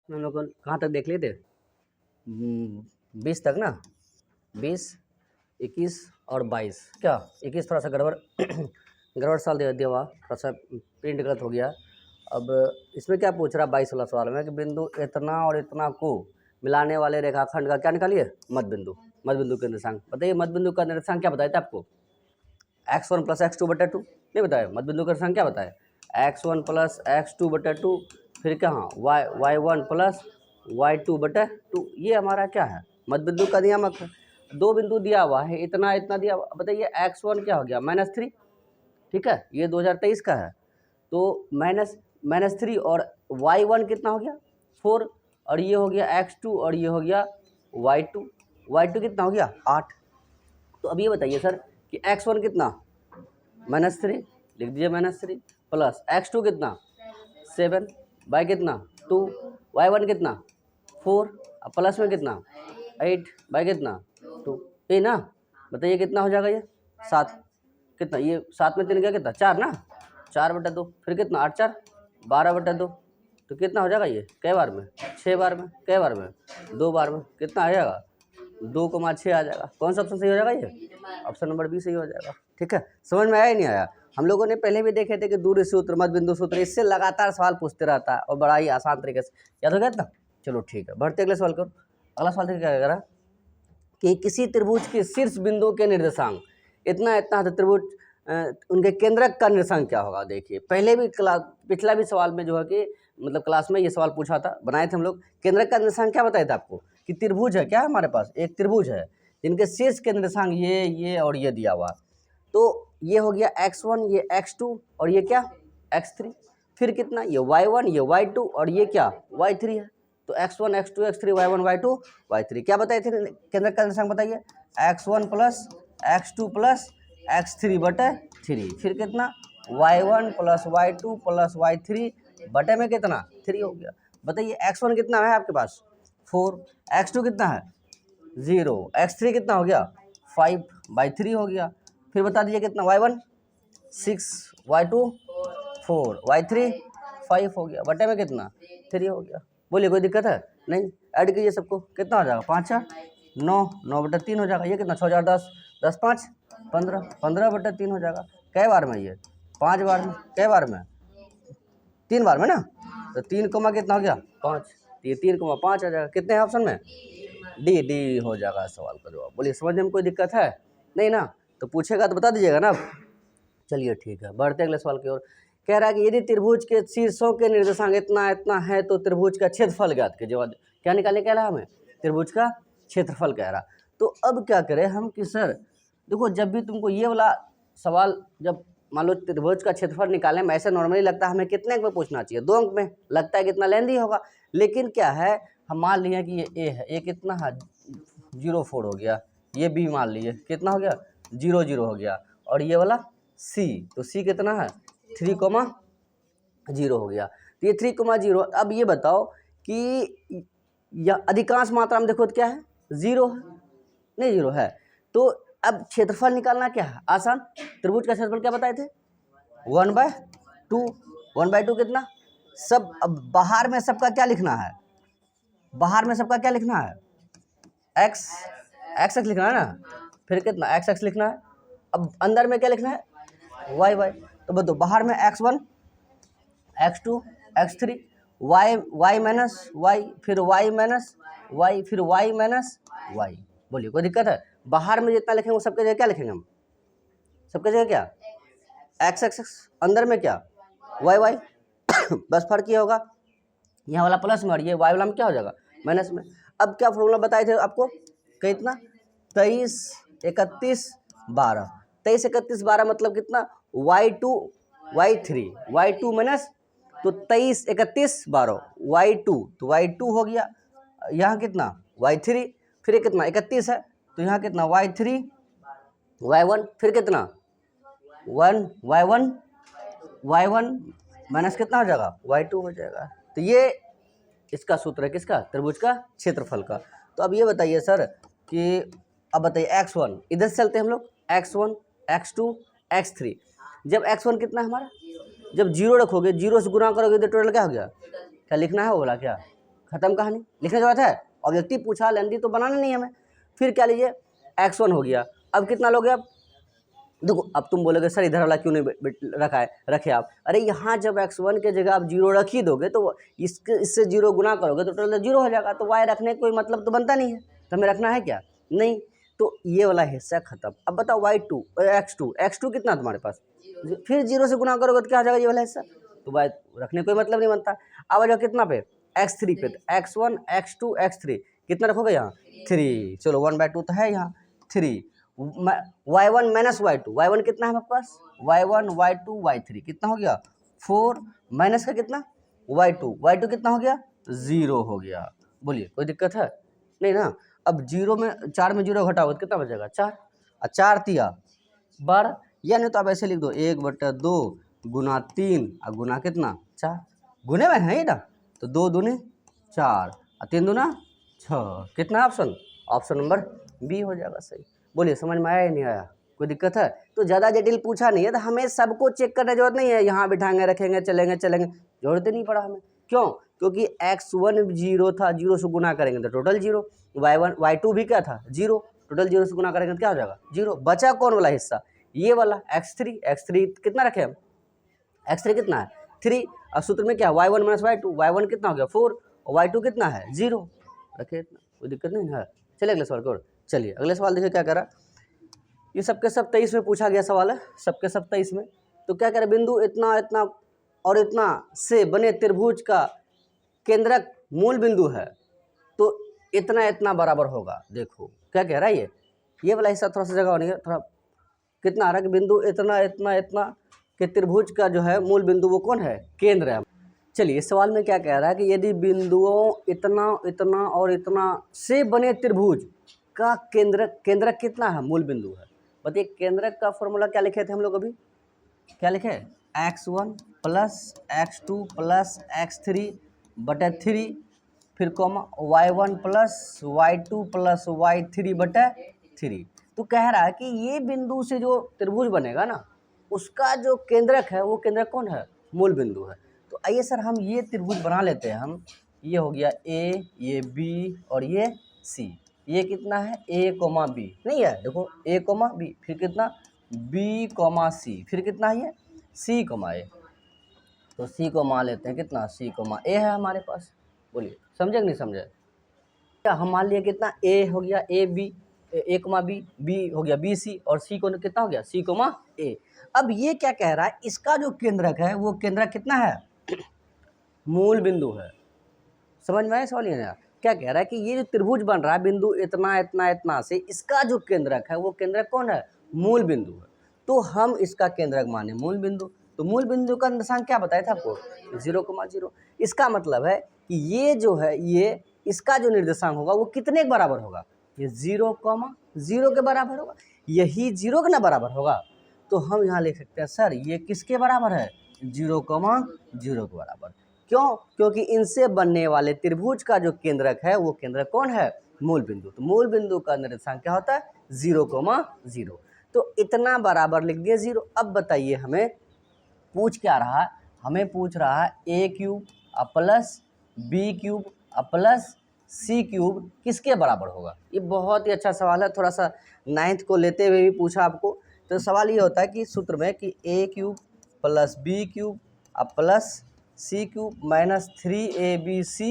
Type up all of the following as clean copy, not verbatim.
हम लोग कहाँ तक देख लिए थे? 20 तक ना, 20, 21 और 22। क्या 21 थोड़ा सा गड़बड़ गड़बड़ साल दे दिया हुआ, थोड़ा सा प्रिंट गलत हो गया। अब इसमें क्या पूछ रहा 22 वाला सवाल में कि बिंदु इतना और इतना को मिलाने वाले रेखाखंड का क्या निकालिए? मध्य बिंदु। मध्य बिंदु का निर्देशांक बताइए। मध्य बिंदु का निर्देशांक क्या बताया था आपको? x1 + x2/2 नहीं बताया। मध्य बिंदु का निर्देशांक क्या बताया? x1 + x2/2, फिर कहाँ y1 + y2/2। ये हमारा क्या है? मध्य बिंदु का नियामक है। दो बिंदु दिया हुआ है, इतना इतना दिया हुआ। बताइए x1 क्या हो गया? -3। ठीक है, ये 2023 का है, तो -3 और y1 कितना हो गया? 4, और ये हो गया x2 और ये हो गया y2 कितना हो गया? 8। तो अब ये बताइए सर कि x1 कितना? -3, लिख दीजिए -3, प्लस x2 कितना? 7, y कितना? 2, y1 कितना? 4, अब प्लस में कितना? 8, y कितना? 2। ये ना, बताइए कितना हो जाएगा ये? 7। कितना ये 7 में 3 गया कितना? 4 ना, 4/2। फिर कितना? 8 4 12/2। तो कितना हो जाएगा ये? कै बार में? 6 बार में। कै बार में? 2 बार में। कितना आ जाएगा? 2,6 आ जाएगा। कौन सा ऑप्शन सही हो जाएगा? ये ऑप्शन नंबर बी सही हो जाएगा। ठीक है, समझ में आया ही नहीं आया? हम लोगों ने पहले भी देखे थे कि दूरी सूत्र, मध्य बिंदु सूत्र, इससे लगातार सवाल पूछते रहता है और बड़ा ही आसान तरीके से याद हो गया था। चलो ठीक है, बढ़ते अगले सवाल करो। अगला सवाल देखिए क्या कह रहा है कि किसी त्रिभुज के शीर्ष बिंदु के निर्देशांक इतना इतना, तो त्रिभुज उनके केंद्रक का निर्देशांक क्या होगा? देखिए पहले भी पिछला भी सवाल में जो है कि मतलब क्लास में ये सवाल पूछा था, बनाए थे हम लोग। केंद्रक का निर्देशांक क्या बताया था आपको? कि त्रिभुज है क्या हमारे पास, एक त्रिभुज है जिनके शीर्ष के निर्देशांक ये और ये दिया हुआ। तो ये हो गया x1, ये x2 और ये क्या? x3। फिर कितना? ये y1, ये y2 और ये क्या? y3 है। तो x1 x2 x3 y1 y2 y3 क्या बताए थे? केंद्रक का निर्देशांक बताइए। x1 + x2 + x3/3। फिर कितना? y1 + y2 + y3 बटे में कितना? 3 हो गया। बताइए x1 कितना है आपके पास? 4, x2 कितना है? 0, x3 कितना हो गया? 5/3 हो गया। फिर बता दीजिए कितना? y1 6, y2 4, y3 5 हो गया। बटे में कितना? 3 हो गया। बोलिए कोई दिक्कत है? नहीं। ऐड कीजिए सबको, कितना हो जाएगा? 5 4 9, 9/3 हो जाएगा। ये कितना? 6 4 10, 10 5 15, 15/3 हो जाएगा। कै बार में? ये 5 बार में। कै बार में? 3 बार में ना। तो 3 कोमा कितना हो गया? 5। ये 3,5 आ जाएगा। कितने हैं ऑप्शन में? डी हो जाएगा सवाल का जवाब। बोलिए समझने में कोई दिक्कत है? नहीं ना? तो पूछेगा तो बता दीजिएगा ना। चलिए ठीक है, बढ़ते अगले सवाल की ओर। कह रहा है कि यदि त्रिभुज के शीर्षों के निर्देशांक इतना इतना है तो त्रिभुज का क्षेत्रफल ज्ञात कीजिए। क्या निकालने कह रहा है हमें? त्रिभुज का क्षेत्रफल कह रहा। तो अब क्या करें हम कि सर देखो, जब भी तुमको ये वाला सवाल, जब मान लो त्रिभुज का क्षेत्रफल निकालें में, ऐसे नॉर्मली लगता है हमें कितने अंक में पूछना चाहिए? 2 अंक में। लगता है कितना लेंदी होगा, लेकिन क्या है, हम मान लिए कि ये ए है, ए कितना है? 0,4 हो गया। ये बी मान लिए कितना हो गया? 0,0 हो गया। और ये वाला सी, तो सी कितना है? 3,0 हो गया। तो ये 3,0। अब ये बताओ कि यह अधिकांश मात्रा में देखो तो क्या है? 0 है, नहीं 0 है। तो अब क्षेत्रफल निकालना क्या है? आसान। त्रिभुज का क्षेत्रफल क्या बताए थे? 1/2। 1/2 कितना? सब अब बाहर में सबका क्या लिखना है? बाहर में सबका क्या लिखना है? x लिखना है ना। फिर कितना? x लिखना है। अब अंदर में क्या लिखना है? y। तो बताओ बाहर में x1 x2 x3 y minus y, फिर y माइनस y, फिर y माइनस y। बोलिए कोई दिक्कत है? बाहर में जितना लिखेंगे सबके जगह क्या लिखेंगे हम? सबके जगह क्या? x अंदर में क्या? y बस फर्क ये होगा, यहाँ वाला प्लस में और ये y वाला में क्या हो जाएगा? माइनस में। अब क्या फॉर्मूला बताए थे आपको? कितना? 23 31 12। 23 31 12 मतलब कितना? y2 y3 माइनस, तो 23 31 12 y2, तो y2 हो गया। यहाँ कितना? y3, फिर ये कितना? 31 है, तो यहाँ कितना? y3 y1, फिर कितना? 1 y1 माइनस कितना हो जाएगा? y2 हो जाएगा। तो ये इसका सूत्र है किसका? त्रिभुज का क्षेत्रफल का। तो अब ये बताइए सर कि अब बताइए x1, इधर से चलते हैं हम लोग। x1 x2 x3। जब x1 कितना है हमारा? जब 0 रखोगे, 0 से गुना करोगे तो टोटल क्या हो गया? क्या लिखना है वो बोला क्या? खत्म कहानी, लिखने की जरूरत है। ऑब्जेक्टिव पूछा लेंदी तो बनाना नहीं हमें। फिर क्या लीजिए, x1 हो गया। अब कितना लोगे आप, देखो अब तुम बोलोगे सर इधर वाला क्यों नहीं रखा है, रखे आप। अरे यहाँ जब x1 के जगह आप 0 रख ही दोगे तो इससे 0 गुना करोगे तो टोटल 0 हो जाएगा, तो y रखने का कोई मतलब तो बनता नहीं है, तो हमें रखना है क्या, नहीं। तो ये वाला हिस्सा खत्म। अब बताओ y2 x2 कितना तुम्हारे पास, फिर 0 से गुना करोगे तो क्या हो जाएगा ये वाला हिस्सा, तो y रखने का कोई मतलब नहीं बनता। अब आ जाओ कितना पे, x3 पे, तो x1 x2 x3 कितना रखोगे यहाँ 3, चलो 1/2 तो है यहाँ 3, y1 माइनस y2 कितना है हमारे पास, y1 y2 y3 कितना हो गया 4, माइनस का कितना y2 कितना हो गया 0 हो गया। बोलिए कोई दिक्कत है नहीं ना। अब 0 में 4 में 0 घटाओगे तो कितना बचेगा 4, और 4 तिया 12, या नहीं तो आप ऐसे लिख दो 1/2 गुना 3 और गुना कितना 4, गुने में है ही ना, तो 2 दूनी 4 और 3 दूना 6, कितना ऑप्शन, ऑप्शन नंबर बी हो जाएगा सही। बोलिए समझ में आया या नहीं आया, कोई दिक्कत है। तो ज़्यादा जटिल पूछा नहीं है, तो हमें सबको चेक करने की जरूरत नहीं है, यहाँ बिठाएंगे रखेंगे चलेंगे जरूरत ही नहीं पड़ा हमें। क्यों, क्योंकि x1 0 था, 0 से गुना करेंगे तो टोटल 0, y1 y2 भी क्या था 0, टोटल 0 से गुना करेंगे तो क्या हो जाएगा 0। बचा कौन वाला हिस्सा, ये वाला x3 कितना रखे हम, x3 कितना है 3, अब सूत्र में क्या y1 माइनस y2 कितना हो गया 4 और y2 कितना है 0, रखे इतना, कोई दिक्कत नहीं है। चलिए अगले सवाल को, चलिए अगले सवाल देखिए क्या कह रहा, ये सबके सब 23 में पूछा गया सवाल है, सबके सब 23 में। तो क्या कह रहा, बिंदु इतना इतना और इतना से बने त्रिभुज का केंद्रक मूल बिंदु है, तो इतना इतना बराबर होगा। देखो क्या कह रहा है, ये वाला हिस्सा थोड़ा सा जगह नहीं है, थोड़ा कितना आ रहा है कि बिंदु इतना इतना इतना के त्रिभुज का जो है मूल बिंदु वो कौन है, केंद्र है। चलिए इस सवाल में क्या कह रहा है कि यदि बिंदुओं इतना इतना और इतना से बने त्रिभुज का केंद्रक कितना है, मूल बिंदु है। बताइए केंद्रक का फॉर्मूला क्या लिखे थे हम लोग अभी, क्या लिखे, x1 plus x2 plus x3 बटे 3, फिर comma y1 plus y2 plus y3 बटे 3। तो कह रहा है कि ये बिंदु से जो त्रिभुज बनेगा ना, उसका जो केंद्रक है वो केंद्रक कौन है, मूल बिंदु है। तो आइए सर हम ये त्रिभुज बना लेते हैं हम, ये हो गया a, ये b और ये c, ये कितना है a, b नहीं है, देखो a, b, फिर कितना b, c, फिर कितना है ये c, a, तो c को मान लेते हैं कितना c, a है हमारे पास। बोलिए समझे कि नहीं समझे, क्या हम मान लिए कितना a हो गया a, b, b हो गया b, c और c को कितना हो गया c, a। अब ये क्या कह रहा है, इसका जो केंद्रक है वो केंद्रक कितना है, मूल बिंदु है। समझ में आया सवाल ये ना, क्या कह रहा है कि ये जो त्रिभुज बन रहा है बिंदु इतना इतना इतना से, इसका जो केंद्रक है वो केंद्रक कौन है, मूल बिंदु है। तो हम इसका केंद्रक माने मूल बिंदु, तो मूल बिंदु का निर्देशांक क्या बताया था आपको 0,0। इसका मतलब है कि ये जो है ये इसका जो निर्देशांक होगा वो कितने के बराबर होगा, ये 0,0 के बराबर होगा, यही 0 के ना बराबर होगा। तो हम यहाँ लिख सकते हैं सर ये किसके बराबर है, 0,0 के बराबर। क्यों, क्योंकि इनसे बनने वाले त्रिभुज का जो केंद्रक है वो केंद्रक कौन है, मूल बिंदु। तो मूल बिंदु का निर्देशांक क्या होता है 0,0। तो इतना बराबर लिख दिए 0। अब बताइए हमें पूछ क्या रहा है, हमें पूछ रहा है a³ plus b³ plus c³ किसके बराबर होगा। ये बहुत ही अच्छा सवाल है, थोड़ा सा 9th को लेते हुए भी पूछा आपको। तो सवाल ये होता है कि सूत्र में कि a³ plus b³ plus c³ minus 3abc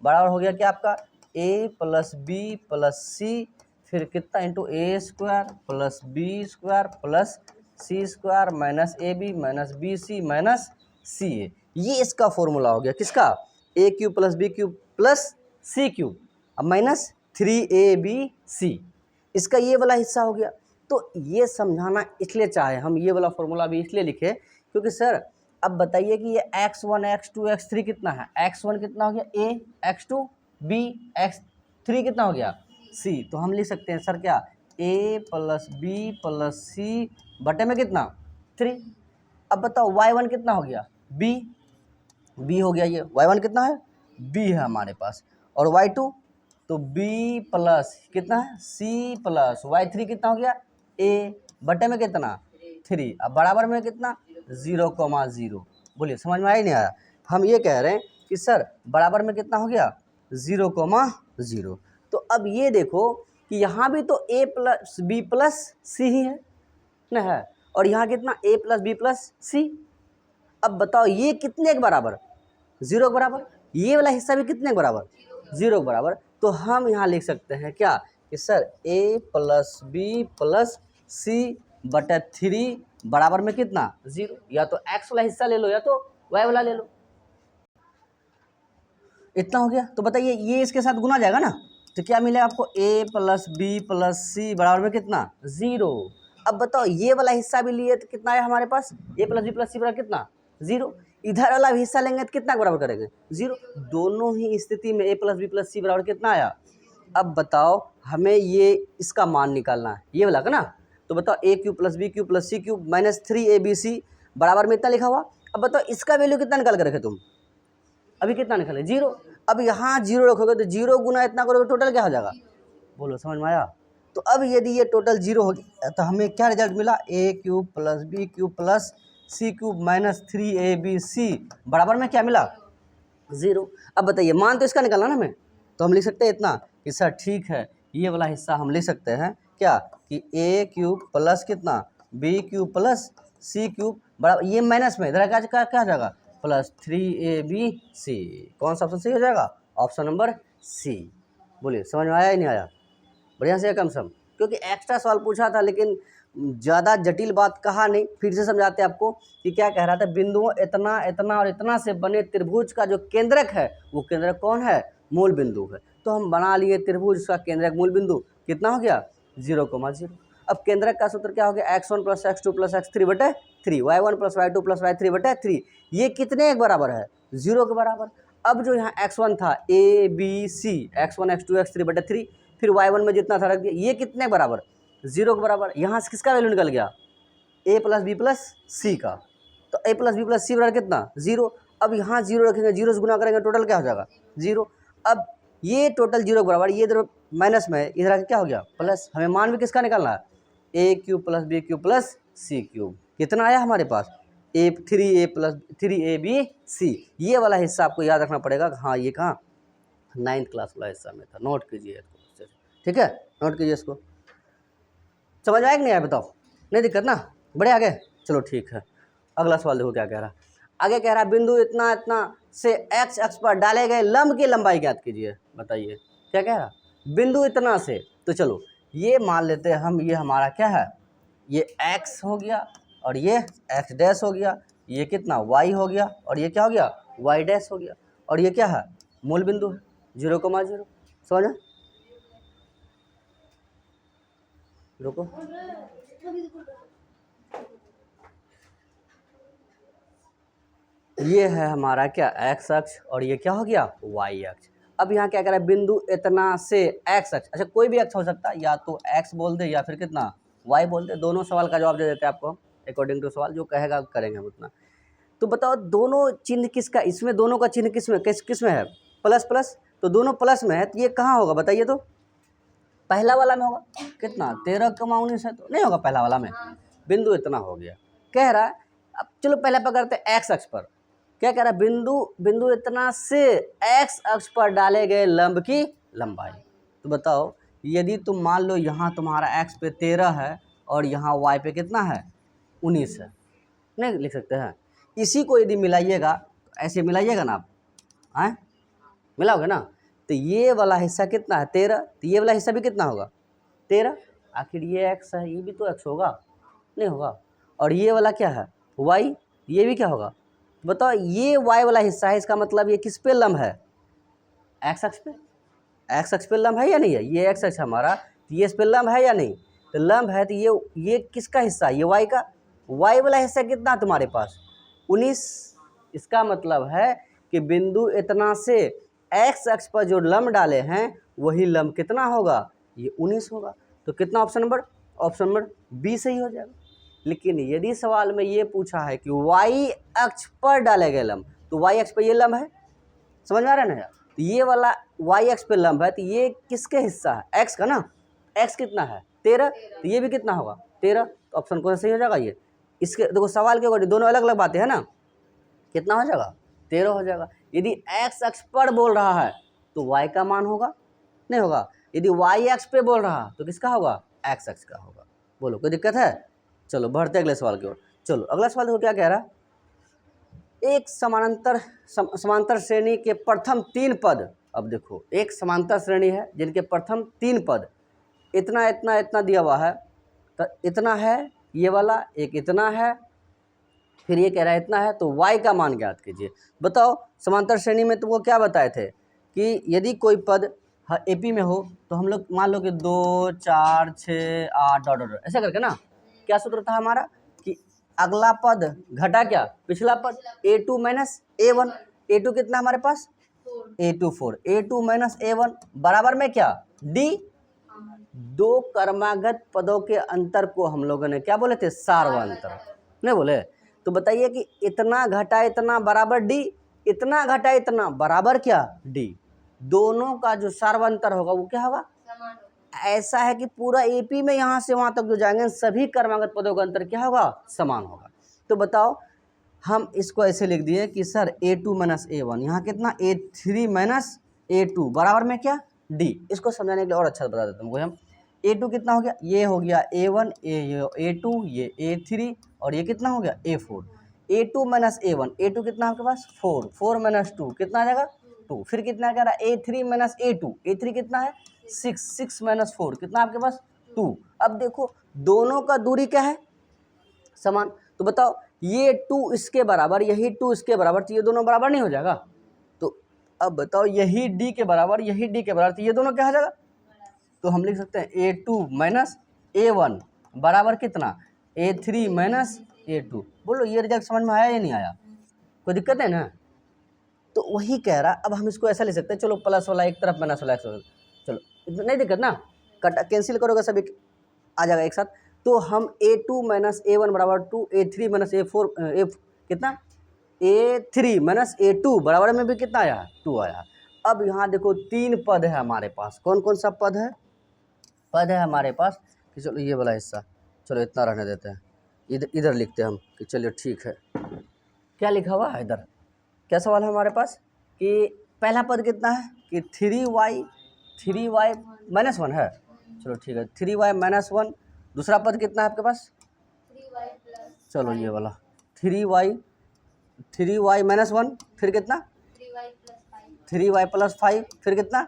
बराबर हो गया क्या आपका a plus b plus c, फिर कितना into a² plus b² plus c² minus ab minus bc minus ca। ये इसका फॉर्मूला हो गया किसका, a³ plus b³ plus c³ अब माइनस 3abc, इसका ये वाला हिस्सा हो गया। तो ये समझाना इसलिए चाहे हम ये वाला फॉर्मूला भी इसलिए लिखे क्योंकि सर अब बताइए कि ये x1 x2 x3 कितना है, x1 कितना हो गया a, x2 b, x3 कितना हो गया c। तो हम लिख सकते हैं सर क्या a plus b plus c बटे में कितना 3। अब बताओ y1 कितना हो गया b हो गया, ये y1 कितना है b है हमारे पास, और y2 तो b प्लस कितना है c प्लस y3 कितना हो गया a बटे में कितना 3, अब बराबर में कितना 0,0। बोलिए समझ में आया नहीं आया। हम ये कह रहे हैं कि सर बराबर में कितना हो गया 0,0। तो अब ये देखो कि यहाँ भी तो a प्लस बी प्लस सी ही है ना, है, और यहाँ कितना a प्लस बी प्लस सी। अब बताओ ये कितने के बराबर, 0 के बराबर, ये वाला हिस्सा भी कितने के बराबर, 0 के बराबर। तो हम यहाँ लिख सकते हैं क्या कि sir a plus B plus C बटा 3 बराबर में कितना 0। या तो x वाला हिस्सा ले लो या तो y वाला ले लो। इतना हो गया। तो बताइए ये इसके साथ गुना जाएगा ना, तो क्या मिलेगा आपको a प्लस बी प्लस सी बराबर में कितना 0। अब बताओ ये वाला हिस्सा भी लिए तो कितना है हमारे पास, a प्लस बी प्लस सी बराबर कितना 0। इधर वाला भी हिस्सा लेंगे तो कितना बराबर करेंगे 0। दोनों ही स्थिति में a प्लस बी प्लस सी बराबर कितना आया। अब बताओ हमें ये इसका मान निकालना है, ये वाला का ना। तो बताओ a cube plus B cube plus C cube minus 3abc बराबर में इतना लिखा हुआ। अब बताओ इसका वैल्यू कितना निकाल कर रखे तुम, अभी कितना निकले 0। अब यहाँ 0 रखोगे तो 0 गुना इतना करोगे टोटल क्या हो जाएगा, बोलो समझ में आया। तो अब यदि ये टोटल 0 हो गया तो हमें क्या रिजल्ट मिला, a cube plus B cube plus C cube minus 3abc बराबर में क्या मिला 0। अब बताइए मान तो इसका निकालना ना हमें, तो हम लिख सकते हैं इतना कि सर ठीक है ये वाला हिस्सा हम लिख सकते हैं क्या कि a क्यूब प्लस कितना b cube plus C cube बराबर, ये माइनस में इधर क्या क्या जाएगा प्लस 3abc। कौन सा ऑप्शन सही हो जाएगा, ऑप्शन नंबर सी। बोलिए समझ में आया ही नहीं आया, बढ़िया से कम सम, क्योंकि एक्स्ट्रा सवाल पूछा था लेकिन ज़्यादा जटिल बात कहा नहीं। फिर से समझाते आपको कि क्या कह रहा था, बिंदुओं इतना इतना और इतना से बने त्रिभुज का जो केंद्रक है वो केंद्रक कौन है, मूल बिंदु है। तो हम बना लिए त्रिभुज का केंद्रक मूल बिंदु कितना हो गया 0,0। अब केंद्रक का सूत्र क्या हो गया x1 plus x2 plus x3 बटे 3, y1 plus y2 plus y3 बटे 3। ये कितने के बराबर है 0 के बराबर। अब जो यहाँ x1 था a b c, x1 x2 x3 बटे 3, फिर y1 में जितना था रख दिया, ये कितने के बराबर 0 के बराबर। यहाँ से किसका वैल्यू निकल गया a प्लस बी प्लस सी का, तो a प्लस बी प्लस सी बराबर कितना 0। अब यहाँ 0 रखेंगे, 0 से गुना करेंगे टोटल क्या हो जाएगा 0। अब ये टोटल 0 के बराबर, ये इधर माइनस में है, इधर क्या हो गया प्लस। हमें मान भी किसका निकालना है a cube plus B cube plus C cube, कितना आया हमारे पास 3a प्लस 3abc। ये वाला हिस्सा आपको याद रखना पड़ेगा। हाँ ये कहाँ 9th क्लास वाला हिस्सा में था, नोट कीजिए इसको, ठीक है नोट कीजिए इसको। समझ आया कि नहीं आया बताओ, नहीं दिक्कत ना, बड़े आगे चलो ठीक है। अगला सवाल देखो क्या कह रहा, आगे कह रहा बिंदु इतना इतना से x अक्ष पर डाले गए लंब की लंबाई ज्ञात कीजिए। बताइए क्या कह रहा, बिंदु इतना से, तो चलो ये मान लेते हैं हम, ये हमारा क्या है, ये x हो गया और ये x डैश हो गया, ये कितना y हो गया और ये क्या हो गया y डैश हो गया, और ये क्या है मूल बिंदु है 0,0। समझा, रुको ये है हमारा क्या x अक्ष और ये क्या हो गया y अक्ष। अब यहाँ क्या कह रहा है बिंदु इतना से x अक्ष, अच्छा कोई भी अक्ष हो सकता है, या तो x बोल दे या फिर कितना y बोल दे, दोनों सवाल का जवाब दे देते हैं आपको अकॉर्डिंग टू सवाल, जो कहेगा करेंगे हम उतना। तो बताओ दोनों चिन्ह किसका, इसमें दोनों का चिन्ह किस में है प्लस प्लस, तो दोनों प्लस में है, तो ये कहाँ होगा बताइए, तो पहला वाला में होगा कितना 13,19 है, तो नहीं होगा पहला वाला में, बिंदु इतना हो गया। कह रहा है अब चलो पहले पकड़ते हैं एक्स अक्ष पर, क्या कह रहा है बिंदु इतना से एक्स अक्ष पर डाले गए लंब की लंबाई। तो बताओ यदि तुम मान लो यहाँ तुम्हारा एक्स पे 13 है और यहाँ वाई पे कितना है 19 है, नहीं लिख सकते हैं, इसी को यदि मिलाइएगा ऐसे मिलाइएगा ना आप, आए मिलाओगे ना, तो ये वाला हिस्सा कितना है 13, तो ये वाला हिस्सा भी कितना होगा 13, आखिर ये x है ये भी तो x होगा, नहीं होगा, और ये वाला क्या है y, ये भी क्या होगा। बताओ ये y वाला हिस्सा है, इसका मतलब ये किस पे लंब है x अक्ष पे, x अक्ष पे लंब है या नहीं है, ये x अक्ष हमारा, तो ये इस पे लंब है या नहीं, तो लंब है, तो ये किसका हिस्सा, ये y का, y वाला हिस्सा कितना तुम्हारे पास 19। इसका मतलब है कि बिंदु इतना से x अक्ष पर जो लंब डाले हैं वही लंब कितना होगा, ये 19 होगा। तो कितना ऑप्शन नंबर बी सही हो जाएगा। लेकिन यदि सवाल में ये पूछा है कि y अक्ष पर डाले गए लंब, तो y अक्ष पर ये लंब है, समझ में आ रहा है ना, तो ये वाला y अक्ष पे लंब है, तो ये किसके हिस्सा है x का ना, x कितना है 13, तो ये भी कितना होगा 13, तो ऑप्शन कौन सा सही हो जाएगा ये। इसके देखो सवाल के अकॉर्डिंग दोनों अलग अलग बातें हैं ना, कितना हो जाएगा 13 हो जाएगा। यदि x अक्ष पर बोल रहा है तो y का मान होगा, नहीं होगा। यदि y x पे बोल रहा तो किसका होगा, x x का होगा। बोलो कोई दिक्कत है? चलो बढ़ते अगले सवाल की ओर। चलो अगला सवाल देखो क्या कह रहा, एक समांतर श्रेणी के प्रथम 3 पद। अब देखो एक समांतर श्रेणी है जिनके प्रथम 3 पद इतना इतना इतना दिया हुआ है, तो इतना है ये वाला, एक इतना है, फिर ये कह रहा है इतना है, तो y का मान ज्ञात कीजिए। बताओ समांतर श्रेणी में तुमको क्या बताए थे कि यदि कोई पद एपी में हो तो हम लोग मान लो कि 2 4 6 8 डॉट डॉट ऐसे करके ना, क्या सूत्र था हमारा कि अगला पद घटा क्या पिछला पद, a2 माइनस a1। a2 कितना हमारे पास, a2 4, a2 माइनस a1 बराबर में क्या d। दो क्रमागत पदों के अंतर को हम लोगों ने क्या बोले थे, सार्वंतर नहीं बोले। तो बताइए कि इतना घटा इतना बराबर डी, इतना घटा इतना बराबर क्या डी, दोनों का जो सार्वंतर होगा वो क्या होगा, ऐसा है कि पूरा एपी में यहाँ से वहाँ तक जो जाएंगे सभी क्रमागत पदों का अंतर क्या होगा, समान होगा। तो बताओ हम इसको ऐसे लिख दिए कि सर a2 माइनस a1, यहाँ कितना a3 माइनस a2 बराबर में क्या d। इसको समझाने के लिए और अच्छा बता देता हूँ हम, a2 कितना हो गया, ये हो गया a1, a2, ये a3 और ये कितना हो गया a4। a2 minus a1, a2 कितना आपके पास 4, 4 माइनस 2 कितना आ जाएगा 2, फिर कितना कह रहा है a3 माइनस a2, a3 कितना है 6, 6 माइनस 4 कितना आपके पास 2। अब देखो दोनों का दूरी क्या है, समान। तो बताओ ये 2 इसके बराबर, यही 2 इसके बराबर, तो ये दोनों बराबर नहीं हो जाएगा। तो अब बताओ यही d के बराबर, यही d के बराबर, तो ये दोनों क्या हो जाएगा। तो हम लिख सकते हैं a2 माइनस a1 बराबर कितना a3 माइनस a2। बोलो ये रिजल्ट समझ में आया या नहीं आया, कोई दिक्कत है ना। तो वही कह रहा, अब हम इसको ऐसा ले सकते हैं, चलो प्लस वाला एक तरफ माइनस वाला एक तरफ, चलो नहीं दिक्कत ना, कट कैंसिल करोगे सभी आ जाएगा एक साथ। तो हम a2 माइनस a1 बराबर 2, a3 माइनस a4 कितना a3 माइनस a2 बराबर में भी कितना आया 2 आया। अब यहाँ देखो 3 पद है हमारे पास, कौन कौन सा पद है, पद है हमारे पास कि चलो ये वाला हिस्सा चलो इतना रहने देते हैं, इधर लिखते हैं हम कि चलिए ठीक है। क्या लिखा हुआ है इधर, क्या सवाल है हमारे पास कि पहला पद कितना है कि 3y माइनस 1 है, चलो ठीक है 3y माइनस 1। दूसरा पद कितना है आपके पास 3y प्लस, चलो ये वाला 3y माइनस 1, फिर कितना 3y प्लस 5, फिर कितना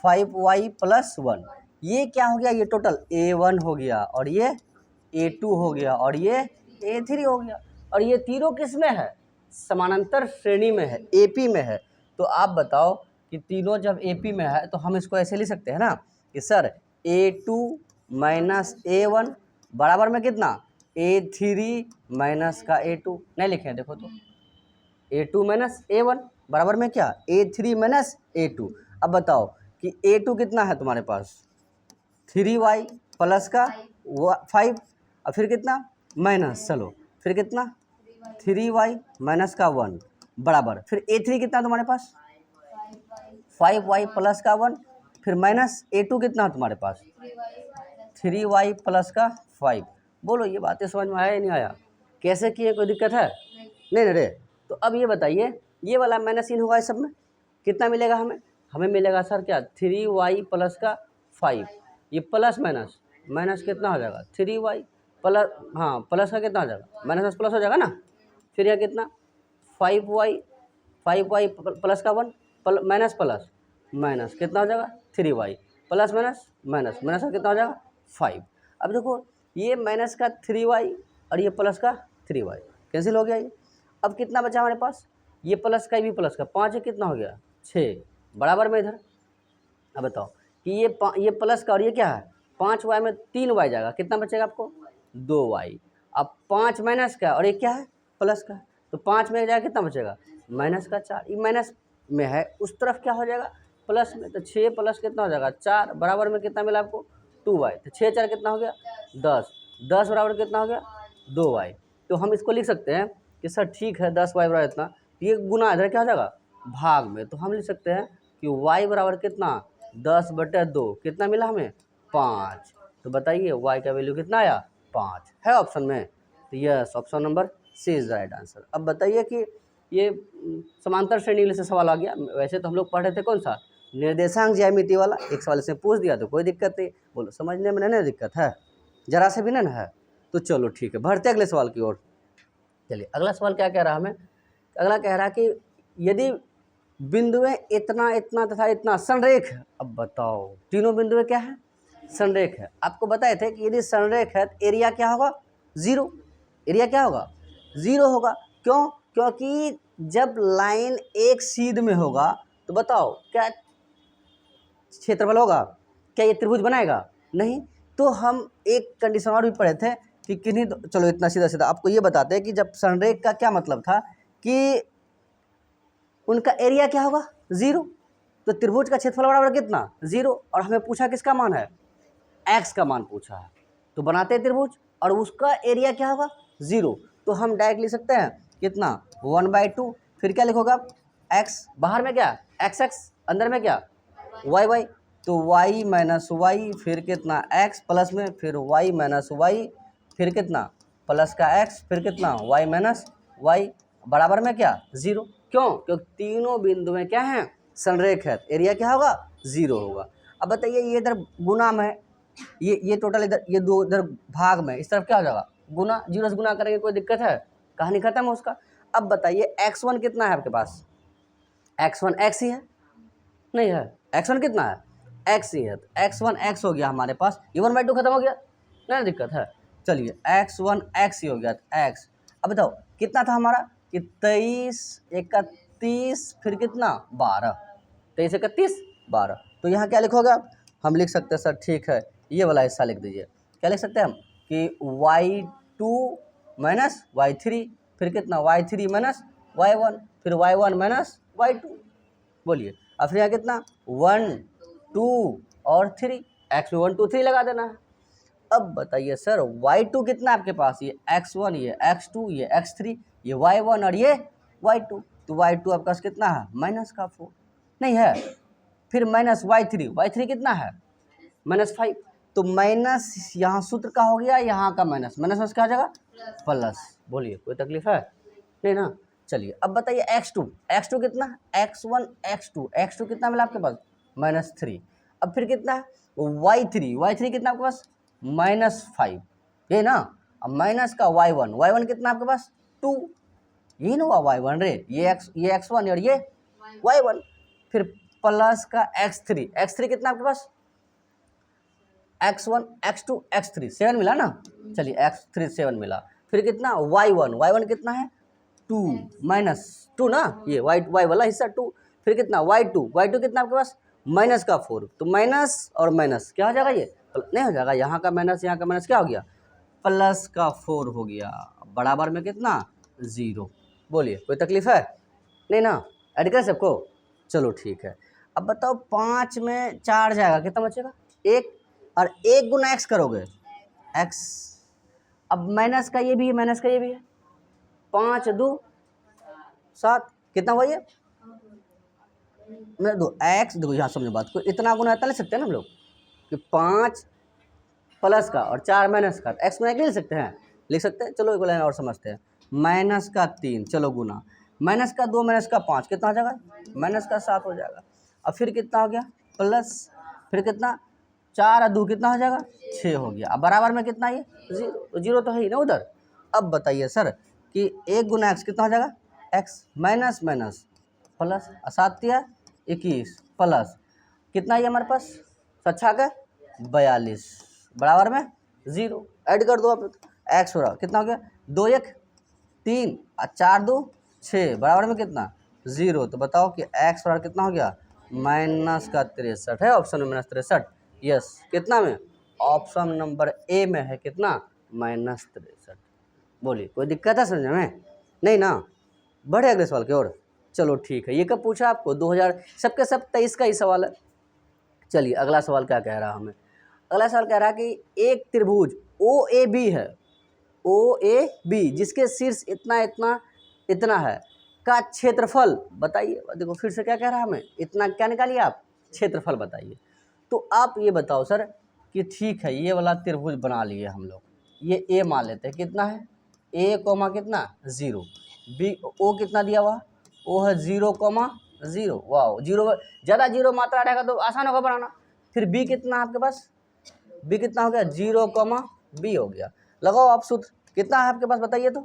5y प्लस 1। ये क्या हो गया, ये टोटल a1 हो गया और ये a2 हो गया और ये a3 हो गया, और ये तीनों किस में है, समानांतर श्रेणी में है, एपी में है। तो आप बताओ कि तीनों जब एपी में है तो हम इसको ऐसे लिख सकते हैं ना कि सर a2 माइनस a1 बराबर में कितना a3 माइनस का a2, नहीं लिखे हैं देखो तो a2 माइनस a1 बराबर में क्या a3 माइनस a2। अब बताओ कि a2 कितना है तुम्हारे पास 3y प्लस का 5 और फिर कितना माइनस, चलो फिर कितना 3y माइनस का 1 बराबर, फिर a3 कितना तुम्हारे पास 5y प्लस का 1, फिर माइनस a2 कितना तुम्हारे पास 3y प्लस का 5। बोलो ये बातें समझ में आया या नहीं आया, कैसे किए, कोई दिक्कत है नहीं रे। तो अब ये बताइए ये वाला माइनस इन होगा इस सब में, कितना मिलेगा हमें, हमें मिलेगा सर क्या 3y प्लस का 5, ये प्लस माइनस माइनस कितना हो जाएगा 3y प्लस, हाँ प्लस का कितना हो जाएगा माइनस प्लस हो जाएगा ना, फिर यह कितना 5y प्लस का 1 माइनस प्लस माइनस कितना हो जाएगा 3y plus minus minus minus का कितना हो जाएगा 5। अब देखो ये माइनस का 3y और ये प्लस का 3y कैंसिल हो गया ये। अब कितना बचा हमारे पास, ये प्लस का भी प्लस का 5 है, कितना हो गया 6 बराबर में इधर। अब बताओ कि ये प्लस का और ये क्या है 5y में 3y जाएगा, कितना बचेगा आपको 2y। अब 5 माइनस का और ये क्या है प्लस का, तो 5 में जाएगा कितना बचेगा माइनस का 4, ये माइनस में है उस तरफ क्या हो जाएगा प्लस में, तो 6 प्लस कितना हो जाएगा 4 बराबर में कितना मिला आपको 2y, तो 6 4 कितना हो गया 10, 10 बराबर कितना हो गया 2y। तो हम इसको लिख सकते हैं कि सर ठीक है 10y बराबर इतना, ये गुना इधर क्या हो जाएगा भाग में, तो हम लिख सकते हैं कि y बराबर कितना 10/2 कितना मिला हमें 5। तो बताइए y का वैल्यू कितना आया 5 है ऑप्शन में, तो yes option number C is the right answer. अब बताइए कि ये समांतर श्रेणी से सवाल आ गया। वैसे तो हम लोग पढ़ रहे थे कौन सा, निर्देशांक ज्यामिति वाला। एक सवाल इसमें पूछ दिया तो कोई दिक्कत नहीं, बोलो समझने में नहीं दिक्कत है, जरा से भी नहीं है। तो चलो ठीक है, बढ़ते अगले सवाल की ओर। चलिए अगला सवाल क्या कह रहा हमें, अगला कह रहा कि यदि बिंदुएं इतना इतना तथा इतना संरेख है। अब बताओ तीनों बिंदुएं क्या है, संरेख है। आपको बताए थे कि यदि संरेख है तो एरिया क्या होगा, जीरो। एरिया क्या होगा, जीरो होगा। क्यों, क्योंकि जब लाइन एक सीध में होगा तो बताओ क्या क्षेत्रफल होगा, क्या ये त्रिभुज बनाएगा, नहीं। तो हम एक कंडीशन और भी पढ़े थे कि किन्हीं, चलो इतना सीधा सीधा आपको ये बताते हैं कि जब संरेख का क्या मतलब था कि उनका एरिया क्या होगा, जीरो। तो त्रिभुज का क्षेत्रफल बराबर कितना, जीरो। और हमें पूछा किसका मान है, एक्स का मान पूछा है। तो बनाते हैं त्रिभुज और उसका एरिया क्या होगा, जीरो। तो हम डायरेक्ट लिख सकते हैं कितना, 1/2। फिर क्या लिखोगे आप, एक्स, बाहर में क्या एक्स एक्स, अंदर में क्या वाई वाई। तो वाई माइनस वाई, फिर कितना एक्स प्लस में, फिर वाई माइनस वाई, फिर कितना प्लस का एक्स, फिर कितना वाई माइनस वाई, बराबर में क्या जीरो। क्यों, क्योंकि तीनों बिंदुएं क्या हैं, संरेख है। एरिया क्या होगा, जीरो होगा। अब बताइए ये इधर गुना में, ये टोटल इधर, ये दो इधर भाग में, इस तरफ क्या हो जाएगा गुना, जीरो से गुना करेंगे कोई दिक्कत है, कहानी खत्म है उसका। अब बताइए x1 कितना है आपके पास, x1 x ही है, नहीं है, x1 कितना है x ही है। तो x1 x हो गया हमारे पास, ये 1/2 खत्म हो गया, नहीं दिक्कत है। चलिए x1 x ही हो गया, x। अब बताओ कितना था हमारा कि 23 31, फिर कितना 12, 23 31 12। तो यहाँ क्या लिखोगे आप, हम लिख सकते हैं सर ठीक है, ये वाला हिस्सा लिख दीजिए। क्या लिख सकते हैं हम कि y2 माइनस y3, फिर कितना y3 माइनस y1, फिर y1 माइनस y2। बोलिए अब फिर यहाँ कितना 1 2 और 3, x में 1 2 3 लगा देना है। अब बताइए सर y2 कितना आपके पास, ये x1, ये x2, ये x3, ये y1 और ये y2। तो y2 आपके पास कितना है, माइनस का 4, नहीं है। फिर माइनस y3 कितना है, -5। तो माइनस यहाँ सूत्र का हो गया, यहाँ का माइनस, माइनस क्या हो जाएगा प्लस। बोलिए कोई तकलीफ है, नहीं ना। चलिए अब बताइए x2 कितना, x1 x2 कितना मिला आपके पास, -3। अब फिर कितना है y3 कितना आपके पास, -5, ये ना। अब माइनस का y1 कितना आपके पास 2, ये ना हुआ y1 रे, ये x1 और ये y1। फिर प्लस का x3 कितना आपके पास, x1 x2 x3 7 मिला ना। चलिए x3 7 मिला। फिर कितना y1 कितना है 2 -2 ना, ये y वाला हिस्सा 2। फिर कितना y2 कितना आपके पास, माइनस का 4। तो माइनस और माइनस क्या हो जाएगा, ये नहीं हो जाएगा, यहाँ का माइनस यहाँ का माइनस क्या हो गया, प्लस का 4 हो गया, बराबर में कितना 0। बोलिए कोई तकलीफ है, नहीं ना, ऐड करें सबको, चलो ठीक है। अब बताओ 5 में 4 जाएगा, कितना बचेगा 1, और 1 गुना x करोगे x। अब माइनस का ये भी है, माइनस का ये भी है, 5 2 7, कितना हुआ ये मैं दो x। देखो यहाँ समझो बात को, इतना गुना इतना ले सकते हैं ना हम लोग कि 5 प्लस का और 4 माइनस का, एक्स में लिख सकते हैं, लिख सकते हैं। चलो एक लाइन और समझते हैं, माइनस का 3 चलो गुना, माइनस का 2 माइनस का 5 कितना हो जाएगा, माइनस का 7 हो जाएगा। अब फिर कितना हो गया प्लस, फिर कितना 4 और 2 कितना हो जाएगा 6 हो गया। अब बराबर में कितना ये 0, 0 तो है ही ना उधर। अब बताइए सर कि 1 गुना एक्स कितना हो जाएगा, x minus minus plus, 7 21 plus कितना है हमारे पास, 42 बराबर में 0। ऐड कर दो आप, एक्स हो रहा कितना हो गया 2 1 3 और 4 2 6 बराबर में कितना 0। तो बताओ कि एक्स बराबर कितना हो गया, माइनस का 63 है ऑप्शन में, -63। यस, कितना में, ऑप्शन नंबर ए में है कितना, -63। बोलिए कोई दिक्कत है समझने में, नहीं ना। बढ़े अगले सवाल की ओर, चलो ठीक है। ये कब पूछा आपको, 2000 सबके सब 23 का ही सवाल है। चलिए अगला सवाल क्या कह रहा है हमें, अगला सवाल कह रहा है कि एक त्रिभुज OAB है, OAB जिसके शीर्ष इतना इतना इतना है का क्षेत्रफल बताइए। देखो फिर से क्या कह रहा है हमें, इतना क्या निकालिए आप, क्षेत्रफल बताइए। तो आप ये बताओ सर कि ठीक है ये वाला त्रिभुज बना लिए हम लोग, ये A मान लेते हैं, कितना है A, कितना 0। बी ओ कितना दिया हुआ, ओ है 0,0। वाह, जीरो ज़्यादा जीरो मात्रा रहेगा तो आसान होगा बनाना। फिर बी कितना आपके पास, बी कितना हो गया 0,b हो गया। लगाओ आप सूत्र, कितना है आपके पास बताइए तो,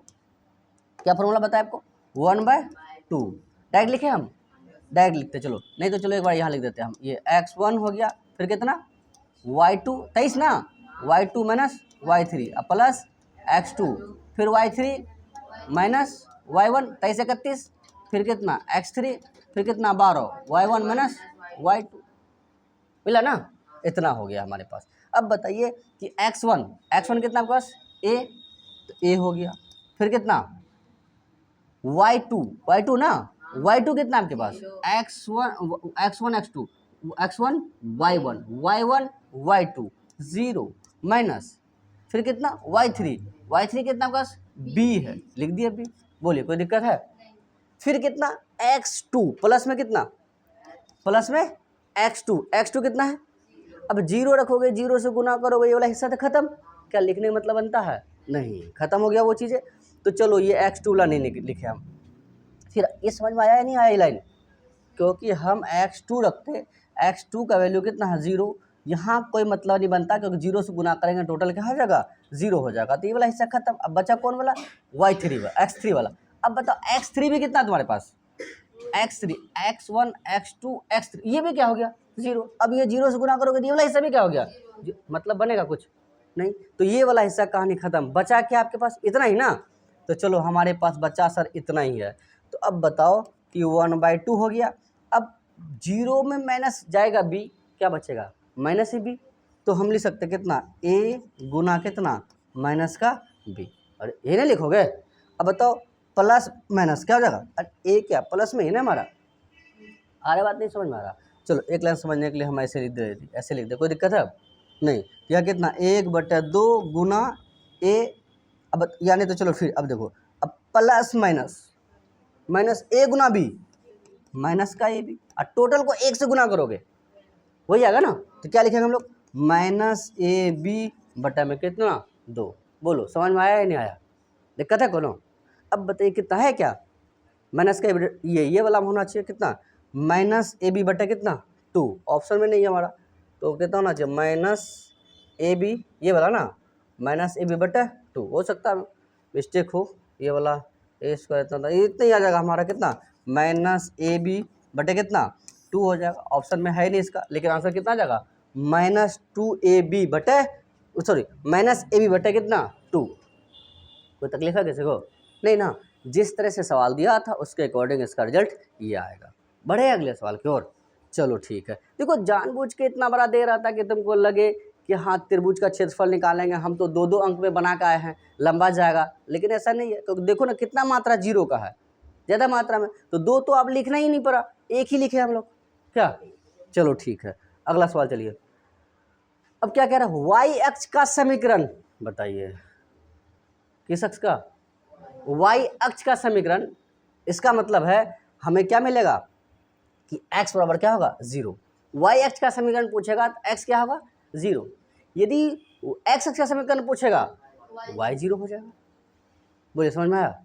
क्या फॉर्मूला बताया आपको, 1/2। डायरेक्ट लिखे हम, डायरेक्ट लिखते चलो, नहीं तो चलो एक बार यहाँ लिख देते हैं हम, ये x1 हो गया, फिर कितना y2 23 ना, y2 माइनस y3 अब प्लस x2, फिर y3 माइनस y1 23 31, फिर कितना x3, फिर कितना 12, y1 माइनस y2, मिला ना, इतना हो गया हमारे पास। अब बताइए कि x1 कितना आपके पास a, तो a हो गया, फिर कितना y2 ना, y2 कितना आपके पास x1 y1 y2 0 माइनस, फिर कितना y3 कितना आपके पास b है, लिख दिया b, बोलिए कोई दिक्कत है। फिर कितना x2 प्लस में कितना, प्लस में x2 कितना है, अब जीरो रखोगे, जीरो से गुना करोगे, ये वाला हिस्सा तो खत्म, क्या लिखने का मतलब बनता है, नहीं, खत्म हो गया वो चीज़ें। तो चलो ये x2 ला नहीं लिखे हम। फिर ये समझ में आया या नहीं आया ये लाइन, क्योंकि हम x2 रखते, x2 का वैल्यू कितना है 0, यहाँ कोई मतलब नहीं बनता, क्योंकि जीरो से गुना करेंगे टोटल क्या हो जाएगा 0 हो जाएगा, तो ये वाला हिस्सा खत्म। अब बचा कौन वाला, y3 वाला, x3 वाला। अब बताओ x3 भी कितना तुम्हारे पास, x3 x1 x2 x3, ये भी क्या हो गया 0। अब ये 0 से गुना करोगे, ये वाला हिस्सा भी क्या हो गया, मतलब बनेगा कुछ नहीं, तो ये वाला हिस्सा कहानी खत्म। बचा क्या आपके पास, इतना ही ना, तो चलो हमारे पास बचा सर इतना ही है। तो अब बताओ कि 1/2 हो गया, अब 0 में माइनस जाएगा b, क्या बचेगा माइनस ही b, तो हम लिख सकते कितना a गुना कितना माइनस का b, अरे ये नहीं लिखोगे। अब बताओ प्लस माइनस क्या हो जाएगा, अरे a क्या प्लस में ही ना हमारा, आरे बात नहीं समझ में आ रहा, चलो एक लाइन समझने के लिए हम ऐसे लिख दे, ऐसे लिख दे, कोई दिक्कत है नहीं, यह कितना 1/2 गुना a, अब यानी तो चलो फिर अब देखो, अब plus minus a Guna b, minus का a b, और टोटल को 1 से गुना करोगे वही आएगा ना, तो क्या लिखेंगे हम लोग माइनस ab बटा में कितना 2। बोलो समझ में आया या नहीं आया, दिक्कत है कोनो। अब बताइए कितना है, क्या माइनस का ये वाला होना चाहिए कितना माइनस ए बी बटा कितना 2, ऑप्शन में नहीं है हमारा, तो कितना होना चाहिए माइनस ए बी, ये वाला ना माइनस ए बी बटा 2, हो सकता है मिस्टेक हो, ये वाला ए स्क्वायर इतना था, इतना ही आ जाएगा हमारा कितना माइनस ए बी बटे कितना 2 हो जाएगा, ऑप्शन में है नहीं इसका, लेकिन आंसर कितना आ जाएगा -2ab बटे, सॉरी माइनस ए बी बटे कितना 2। कोई तकलीफ है किसी को, नहीं ना, जिस तरह से सवाल दिया था उसके अकॉर्डिंग इसका रिजल्ट ये आएगा। बढ़े अगले सवाल की ओर, चलो ठीक है। देखो जानबूझ के इतना बड़ा दे रहा था कि तुमको लगे कि हाँ त्रिभुज का क्षेत्रफल निकालेंगे, हम तो 2-2 अंक में बना के आए हैं, लंबा जाएगा, लेकिन ऐसा नहीं है, क्योंकि देखो ना कितना मात्रा जीरो का है, ज़्यादा मात्रा में, तो 2 तो अब लिखना ही नहीं पड़ा, एक ही लिखे हम लोग, क्या, चलो ठीक है। अगला सवाल चलिए, अब क्या कह रहा है, वाई अक्ष का समीकरण बताइए, किस अक्ष का, वाई अक्ष का समीकरण, इसका मतलब है हमें क्या मिलेगा कि x बराबर क्या होगा 0, वाई अक्ष का समीकरण पूछेगा तो x क्या होगा 0, यदि x अक्ष का समीकरण पूछेगा y 0 हो जाएगा। बोलिए समझ में आया,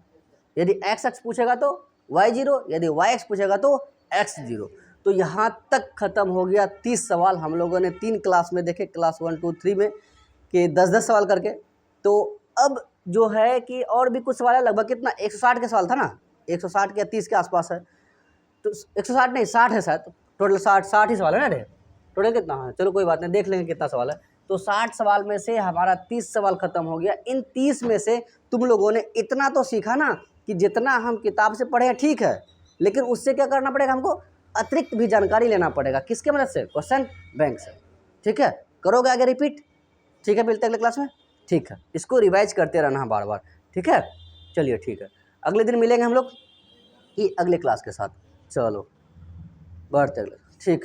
यदि x अक्ष पूछेगा तो y 0, यदि y अक्ष पूछेगा तो x 0। तो यहाँ तक खत्म हो गया 30 सवाल हम लोगों ने 3 क्लास में देखे, क्लास 1 2 3 में कि 10-10 सवाल करके। तो अब जो है कि और भी कुछ सवाल है, लगभग कितना 160 के सवाल था ना, 160 के या 30 के आसपास है, तो 160 नहीं 60 है शायद, टोटल 60 ही सवाल है ना रे, टोटल कितना है, चलो कोई बात नहीं, देख लेंगे कितना सवाल है। तो 60 सवाल में से हमारा 30 सवाल खत्म हो गया। इन 30 में से तुम लोगों ने इतना तो सीखा ना कि जितना हम किताब से पढ़े हैं ठीक है, लेकिन उससे क्या करना पड़ेगा, हमको अतिरिक्त भी जानकारी लेना पड़ेगा, किसके मदद से, क्वेश्चन बैंक से, ठीक है। करोगे आगे रिपीट, ठीक है, मिलते हैं अगले क्लास में, ठीक है, इसको रिवाइज करते रहना बार बार, ठीक है। चलिए ठीक है, अगले दिन मिलेंगे हम लोग कि अगले क्लास के साथ, चलो बढ़ते अगले, ठीक।